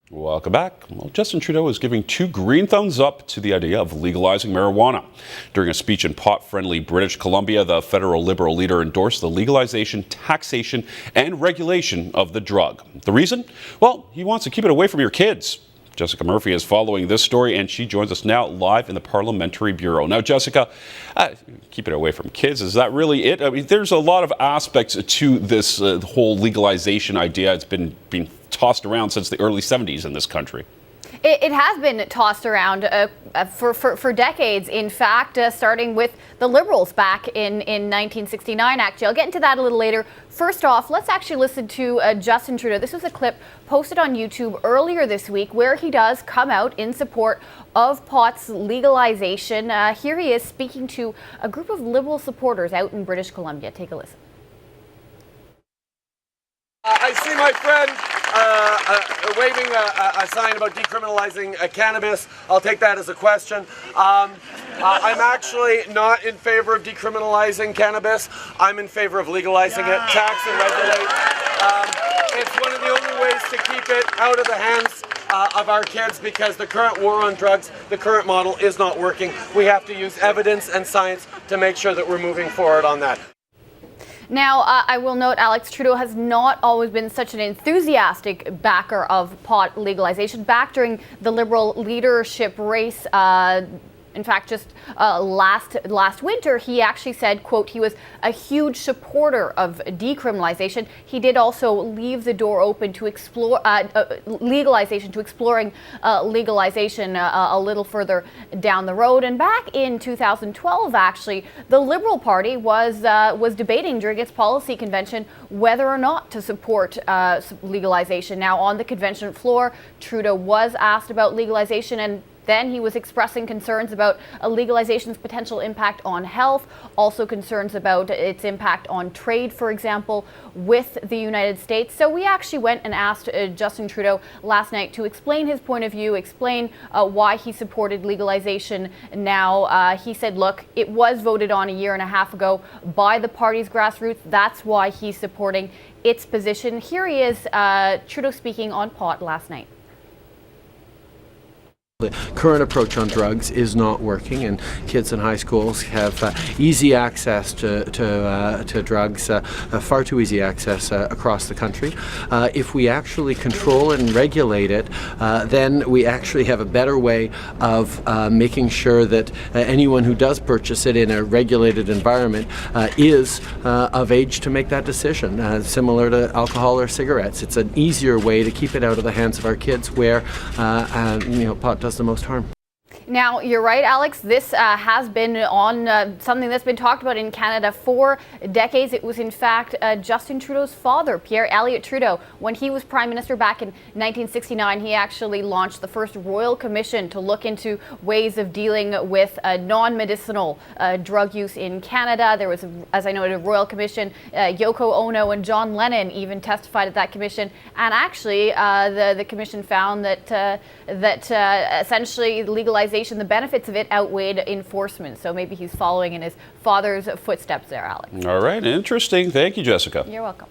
Welcome back. Well, Justin Trudeau is giving 2 green thumbs up to the idea of legalizing marijuana. During a speech in pot-friendly British Columbia, the federal Liberal leader endorsed the legalization, taxation, and regulation of the drug. The reason? Well, he wants to keep it away from your kids. Jessica Murphy is following this story, and she joins us now live in the Parliamentary Bureau. Now, Jessica, keep it away from kids. Is that really it? I mean, there's a lot of aspects to this whole legalization idea. It's been tossed around since the early 70s in this country. It has been tossed around for decades. In fact, starting with the Liberals back in 1969, actually. I'll get into that a little later. First off, let's actually listen to Justin Trudeau. This was a clip posted on YouTube earlier this week where he does come out in support of pot's legalization. Here he is speaking to a group of Liberal supporters out in British Columbia. Take a listen. I see my friend waving a sign about decriminalizing cannabis. I'll take that as a question. I'm actually not in favor of decriminalizing cannabis. I'm in favor of legalizing it, tax and regulate. It's one of the only ways to keep it out of the hands of our kids, because the current war on drugs, the current model is not working. We have to use evidence and science to make sure that we're moving forward on that. Now, I will note, Alex, Trudeau has not always been such an enthusiastic backer of pot legalization. Back during the Liberal leadership race, in fact, just last winter, he actually said, quote, he was a huge supporter of decriminalization. He did also leave the door open to explore legalization, to exploring legalization a little further down the road. And back in 2012, actually, the Liberal Party was debating during its policy convention whether or not to support legalization. Now, on the convention floor, Trudeau was asked about legalization, and then he was expressing concerns about legalization's potential impact on health, also concerns about its impact on trade, for example, with the United States. So we actually went and asked Justin Trudeau last night to explain his point of view, explain why he supported legalization now. He said, look, it was voted on a year and a half ago by the party's grassroots. That's why he's supporting its position. Here he is, Trudeau speaking on pot last night. The current approach on drugs is not working, and kids in high schools have easy access to drugs, far too easy access across the country. If we actually control and regulate it, then we actually have a better way of making sure that anyone who does purchase it in a regulated environment is of age to make that decision. Similar to alcohol or cigarettes, it's an easier way to keep it out of the hands of our kids, where pot does the most harm. Now, you're right, Alex. This has been on something that's been talked about in Canada for decades. It was, in fact, Justin Trudeau's father, Pierre Elliott Trudeau. When he was Prime Minister back in 1969, he actually launched the first Royal Commission to look into ways of dealing with non-medicinal drug use in Canada. There was, as I noted, a Royal Commission. Yoko Ono and John Lennon even testified at that commission. And actually, the commission found that essentially legalization, the benefits of it outweighed enforcement. So maybe he's following in his father's footsteps there, Alex. All right, interesting. Thank you, Jessica. You're welcome.